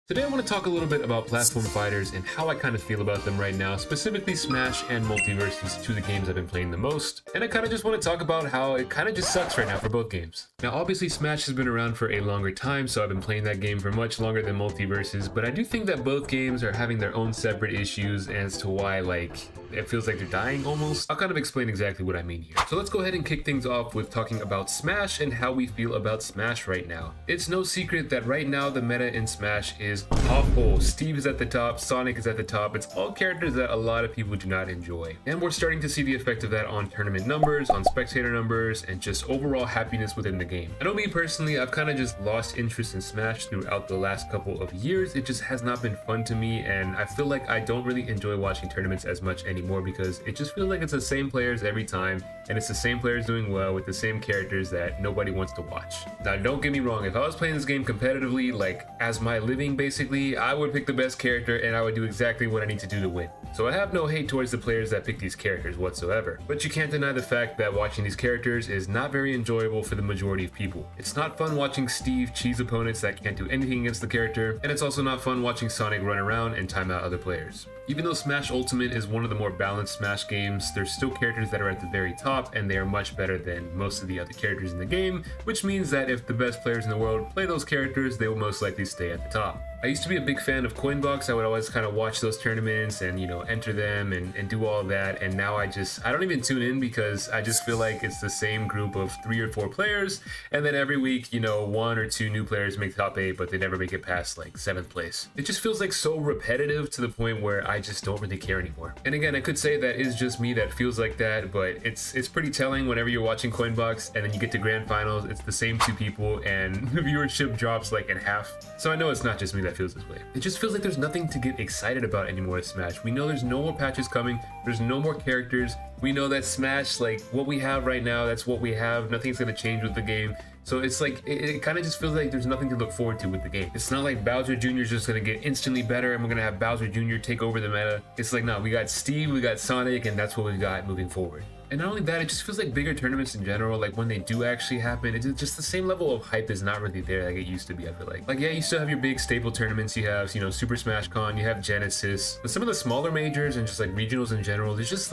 Today I want to talk a little bit about platform fighters and how I kind of feel about them right now, specifically Smash and Multiversus, two of the games I've been playing the most. And I kind of just want to talk about how it kind of just sucks right now for both games. Now obviously Smash has been around for a longer time, so I've been playing that game for much longer than Multiversus, but I do think that both games are having their own separate issues as to why it feels like they're dying almost. I'll kind of explain exactly what I mean here. So let's go ahead and kick things off with talking about Smash and how we feel about Smash right now. It's no secret that right now the meta in Smash is awful. Steve is at the top, Sonic is at the top. It's all characters that a lot of people do not enjoy. And we're starting to see the effect of that on tournament numbers, on spectator numbers, and just overall happiness within the game. I know me personally, I've kind of just lost interest in Smash throughout the last couple of years. It just has not been fun to me, and I feel like I don't really enjoy watching tournaments as much anymore because it just feels like it's the same players every time, and it's the same players doing well with the same characters that nobody wants to watch. Now don't get me wrong, if I was playing this game competitively, like as my living basically, I would pick the best character and I would do exactly what I need to do to win. So I have no hate towards the players that pick these characters whatsoever, but you can't deny the fact that watching these characters is not very enjoyable for the majority of people. It's not fun watching Steve cheese opponents that can't do anything against the character, and it's also not fun watching Sonic run around and time out other players. Even though Smash Ultimate is one of the more balanced Smash games, there's still characters that are at the very top, and they are much better than most of the other characters in the game, which means that if the best players in the world play those characters, they will most likely stay at the top. I used to be a big fan of Coinbox. I would always kind of watch those tournaments and, enter them and do all of that. And now I don't even tune in because I just feel like it's the same group of 3 or 4 players. And then every week, 1 or 2 new players make top 8, but they never make it past like 7th place. It just feels like so repetitive to the point where I just don't really care anymore. And again, I could say that is just me that feels like that, but it's pretty telling whenever you're watching Coinbox and then you get to grand finals, it's the same 2 people and the viewership drops like in half. So I know it's not just me that feels this way. It just feels like there's nothing to get excited about anymore with Smash. We know there's no more patches coming, there's no more characters. We know that Smash, like what we have right now, that's what we have. Nothing's gonna change with the game. So it's like, it kind of just feels like there's nothing to look forward to with the game. It's not like Bowser Jr. is just gonna get instantly better and we're gonna have Bowser Jr. take over the meta. It's like, no, we got Steve, we got Sonic, and that's what we got moving forward. And not only that, it just feels like bigger tournaments in general, like when they do actually happen, it's just the same level of hype is not really there like it used to be, I feel like. Like, yeah, you still have your big staple tournaments, you have, Super Smash Con, you have Genesis, but some of the smaller majors and just like regionals in general, it's just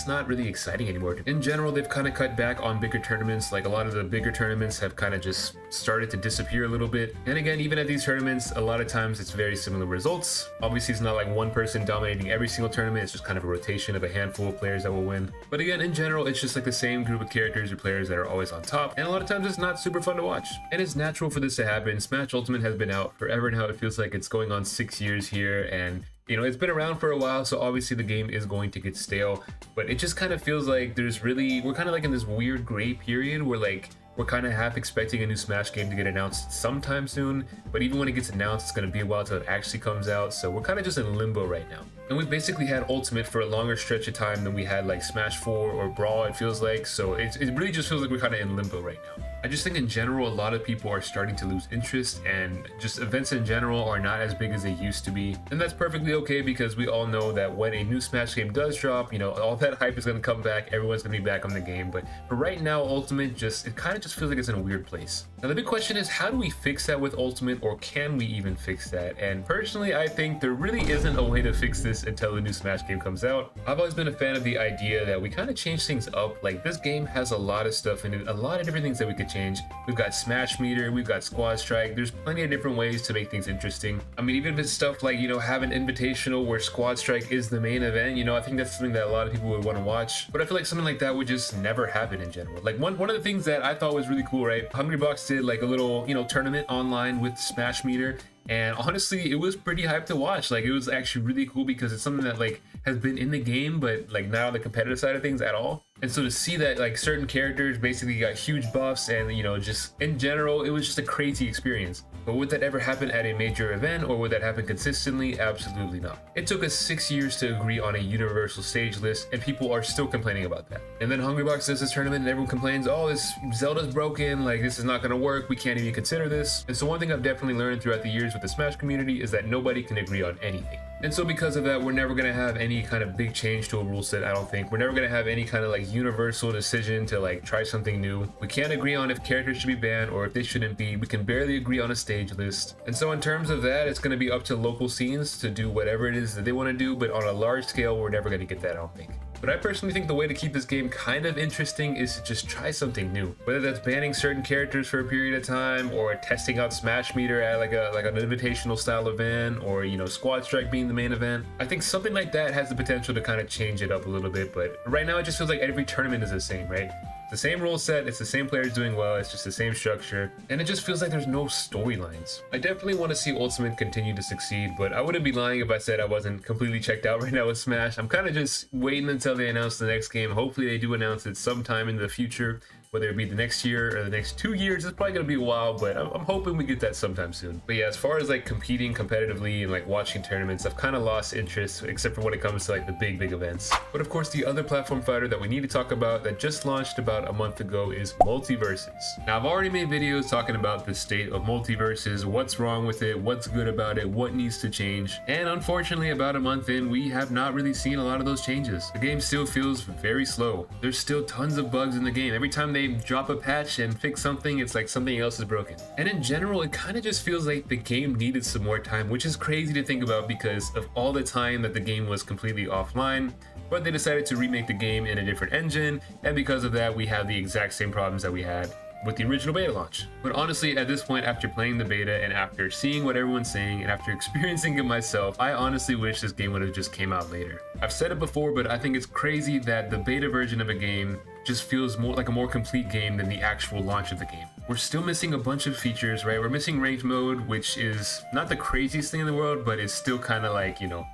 not really exciting anymore. In general, they've kind of cut back on bigger tournaments, like a lot of the bigger tournaments have kind of just started to disappear a little bit. And again, even at these tournaments, a lot of times it's very similar results. Obviously, it's not like one person dominating every single tournament, it's just kind of a rotation of a handful of players that will win. But again, in general, it's just like the same group of characters or players that are always on top, and a lot of times it's not super fun to watch. And it's natural for this to happen. Smash Ultimate has been out forever now. It feels like it's going on 6 years here, and it's been around for a while, so obviously the game is going to get stale, but it just kind of feels like we're kind of like in this weird gray period where we're kind of half expecting a new Smash game to get announced sometime soon, but even when it gets announced, it's going to be a while till it actually comes out, so we're kind of just in limbo right now. And we've basically had Ultimate for a longer stretch of time than we had like Smash 4 or Brawl, it feels like, so it really just feels like we're kind of in limbo right now. I just think in general, a lot of people are starting to lose interest, and just events in general are not as big as they used to be. And that's perfectly okay because we all know that when a new Smash game does drop, all that hype is going to come back, everyone's going to be back on the game. But for right now, Ultimate it kind of just feels like it's in a weird place. Now the big question is, how do we fix that with Ultimate, or can we even fix that? And personally, I think there really isn't a way to fix this until the new Smash game comes out. I've always been a fan of the idea that we kind of change things up. Like, this game has a lot of stuff in it, a lot of different things that we could change. We've got Smash Meter, we've got Squad Strike, there's plenty of different ways to make things interesting. I mean, even if it's stuff like, have an invitational where Squad Strike is the main event, I think that's something that a lot of people would want to watch. But I feel like something like that would just never happen in general. Like, one of the things that I thought was really cool, right? Hungrybox did like a little, tournament online with Smash Meter. And honestly, it was pretty hyped to watch. Like, it was actually really cool because it's something that has been in the game, but not on the competitive side of things at all. And so to see that certain characters basically got huge buffs and just in general, it was just a crazy experience. But would that ever happen at a major event, or would that happen consistently? Absolutely not. It took us 6 years to agree on a universal stage list, and people are still complaining about that. And then Hungrybox does this tournament and everyone complains, oh, this Zelda's broken, this is not gonna work, we can't even consider this. And so one thing I've definitely learned throughout the years with the Smash community is that nobody can agree on anything. And so because of that, we're never going to have any kind of big change to a rule set, I don't think. We're never going to have any kind of like universal decision to like try something new. We can't agree on if characters should be banned or if they shouldn't be. We can barely agree on a stage list. And so in terms of that, it's going to be up to local scenes to do whatever it is that they want to do, but on a large scale, we're never going to get that, I don't think. But I personally think the way to keep this game kind of interesting is to just try something new. Whether that's banning certain characters for a period of time, or testing out Smash Meter at like an invitational style event, or you know, Squad Strike being the main event. I think something like that has the potential to kind of change it up a little bit, but right now it just feels like every tournament is the same, right? The same rule set, it's the same players doing well, it's just the same structure, and it just feels like there's no storylines. I definitely want to see Ultimate continue to succeed, but I wouldn't be lying if I said I wasn't completely checked out right now with Smash. I'm kind of just waiting until they announce the next game. Hopefully they do announce it sometime in the future, whether it be the next year or the next 2 years. It's probably gonna be a while, but I'm hoping we get that sometime soon. But yeah, as far as like competing competitively and like watching tournaments, I've kind of lost interest, except for when it comes to like the big events. But of course, the other platform fighter that we need to talk about that just launched about a month ago is Multiversus. Now, I've already made videos talking about the state of Multiversus, what's wrong with it, what's good about it, what needs to change. And unfortunately, about a month in, we have not really seen a lot of those changes. The game still feels very slow. There's still tons of bugs in the game. Every time they drop a patch and fix something, it's like something else is broken. And in general, it kind of just feels like the game needed some more time, which is crazy to think about because of all the time that the game was completely offline. But they decided to remake the game in a different engine, and because of that, we have the exact same problems that we had with the original beta launch. But honestly, at this point, after playing the beta and after seeing what everyone's saying and after experiencing it myself, I honestly wish this game would have just came out later. I've said it before, but I think it's crazy that the beta version of a game just feels more like a more complete game than the actual launch of the game. We're still missing a bunch of features, right? We're missing ranked mode, which is not the craziest thing in the world, but it's still kind of like, you know,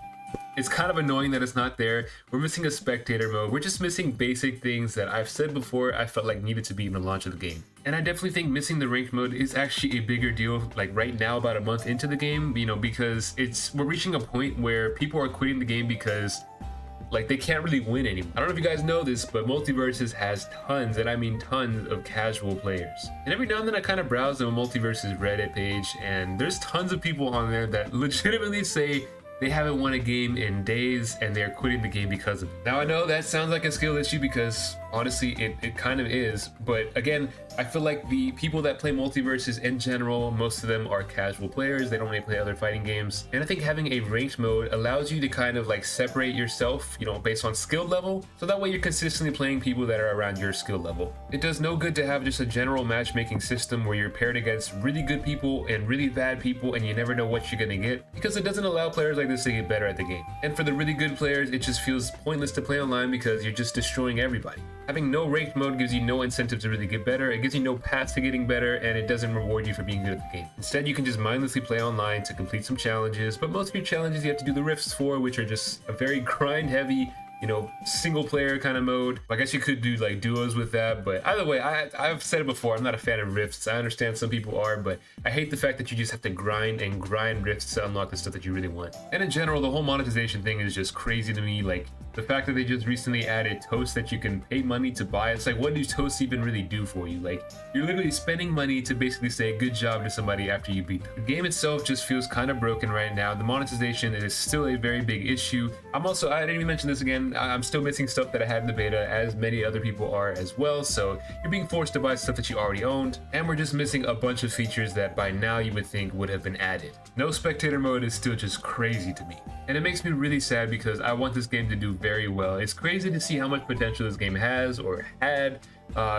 it's kind of annoying that it's not there. We're missing a spectator mode. We're just missing basic things that I've said before I felt like needed to be in the launch of the game. And I definitely think missing the ranked mode is actually a bigger deal, like right now, about a month into the game, you know, because we're reaching a point where people are quitting the game because like they can't really win anymore. I don't know if you guys know this, but Multiversus has tons, and I mean tons, of casual players. And every now and then I kind of browse the Multiversus Reddit page, and there's tons of people on there that legitimately say they haven't won a game in days and they're quitting the game because of it. Now I know that sounds like a skill issue because honestly it kind of is, but again, I feel like the people that play Multiversus in general, most of them are casual players. They don't really play other fighting games. And I think having a ranked mode allows you to kind of like separate yourself, you know, based on skill level. So that way you're consistently playing people that are around your skill level. It does no good to have just a general matchmaking system where you're paired against really good people and really bad people and you never know what you're gonna get, because it doesn't allow players like this to get better at the game. And for the really good players, it just feels pointless to play online because you're just destroying everybody. Having no ranked mode gives you no incentive to really get better. It gives you no path to getting better, and it doesn't reward you for being good at the game. Instead, you can just mindlessly play online to complete some challenges, but most of your challenges you have to do the rifts for, which are just a very grind heavy, you know, single player kind of mode. I guess you could do like duos with that, but either way, I've said it before, I'm not a fan of rifts. I understand some people are, but I hate the fact that you just have to grind and grind rifts to unlock the stuff that you really want. And in general, the whole monetization thing is just crazy to me. Like the fact that they just recently added toasts that you can pay money to buy. It's like, what do toasts even really do for you? Like, you're literally spending money to basically say good job to somebody after you beat them. The game itself just feels kind of broken right now. The monetization is still a very big issue. I didn't even mention this again, I'm still missing stuff that I had in the beta, as many other people are as well. So you're being forced to buy stuff that you already owned, and we're just missing a bunch of features that by now you would think would have been added. No spectator mode is still just crazy to me. And it makes me really sad because I want this game to do very well. It's crazy to see how much potential this game has or had,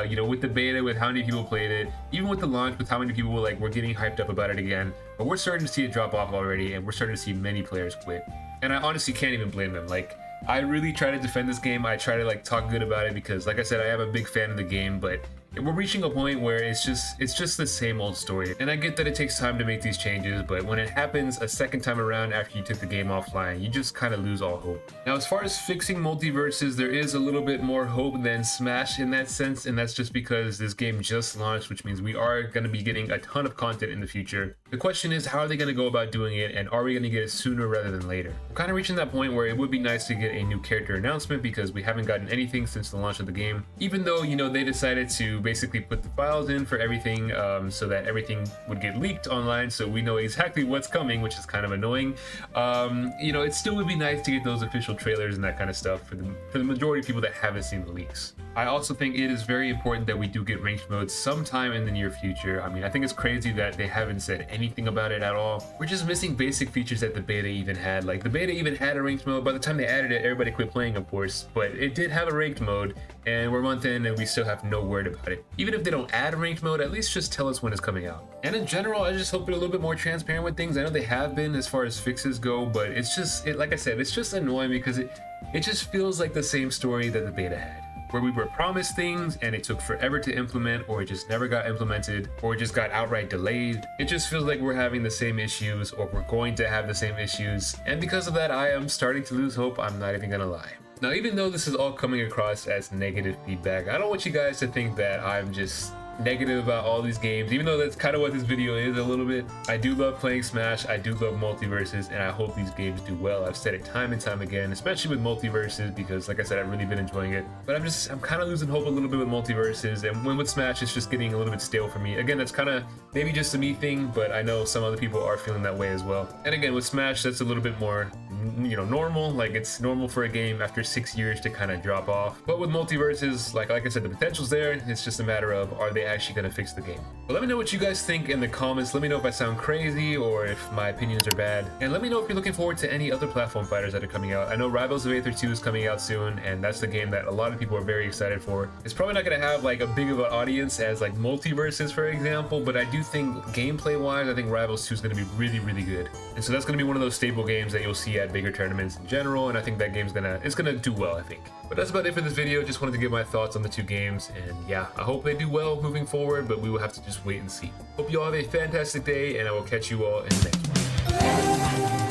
you know, with the beta, with how many people played it, even with the launch, with how many people were getting hyped up about it again. But we're starting to see it drop off already, and we're starting to see many players quit. And I honestly can't even blame them. Like, I really try to defend this game. I try to like talk good about it because, like I said, I am a big fan of the game, but we're reaching a point where it's just the same old story. And I get that it takes time to make these changes, but when it happens a second time around after you took the game offline, you just kind of lose all hope. Now, as far as fixing Multiversus, there is a little bit more hope than Smash in that sense, and that's just because this game just launched, which means we are going to be getting a ton of content in the future. The question is, how are they going to go about doing it, and are we going to get it sooner rather than later? We're kind of reaching that point where it would be nice to get a new character announcement because we haven't gotten anything since the launch of the game, even though, you know, they decided to basically put the files in for everything, so that everything would get leaked online, so we know exactly what's coming, which is kind of annoying. You know, it still would be nice to get those official trailers and that kind of stuff for the majority of people that haven't seen the leaks. I also think it is very important that we do get ranked mode sometime in the near future. I mean, I think it's crazy that they haven't said anything about it at all. We're just missing basic features that the beta even had. Like, the beta even had a ranked mode. By the time they added it, everybody quit playing, of course, but it did have a ranked mode, and we're a month in and we still have no word about it. Even if they don't add a ranked mode, at least just tell us when it's coming out. And in general, I just hope they're a little bit more transparent with things. I know they have been as far as fixes go, but it's just, like I said, it's just annoying because it just feels like the same story that the beta had, where we were promised things and it took forever to implement, or it just never got implemented, or it just got outright delayed. It just feels like we're having the same issues, or we're going to have the same issues, and because of that, I am starting to lose hope. I'm not even gonna lie. Now, even though this is all coming across as negative feedback, I don't want you guys to think that I'm just negative about all these games, even though that's kind of what this video is a little bit. I do love playing Smash, I do love Multiversus, and I hope these games do well. I've said it time and time again, especially with Multiversus, because like I said, I've really been enjoying it. But I'm kind of losing hope a little bit with Multiversus, and when with Smash, it's just getting a little bit stale for me. Again, that's kind of maybe just a me thing, but I know some other people are feeling that way as well. And again, with Smash, that's a little bit more, you know, normal. Like, it's normal for a game after 6 years to kind of drop off. But with Multiversus, like I said, the potential's there. It's just a matter of, are they actually going to fix the game? But let me know what you guys think in the comments. Let me know if I sound crazy or if my opinions are bad. And let me know if you're looking forward to any other platform fighters that are coming out. I know Rivals of Aether 2 is coming out soon, and that's the game that a lot of people are very excited for. It's probably not going to have like a big of an audience as like Multiversus, for example, but I do think gameplay wise, I think Rivals 2 is going to be really, really good. And so that's going to be one of those staple games that you'll see at bigger tournaments in general, and I think that game's it's gonna do well, I think. But that's about it for this video. Just wanted to give my thoughts on the two games, and yeah, I hope they do well moving forward, but we will have to just wait and see. Hope you all have a fantastic day, and I will catch you all in the next one.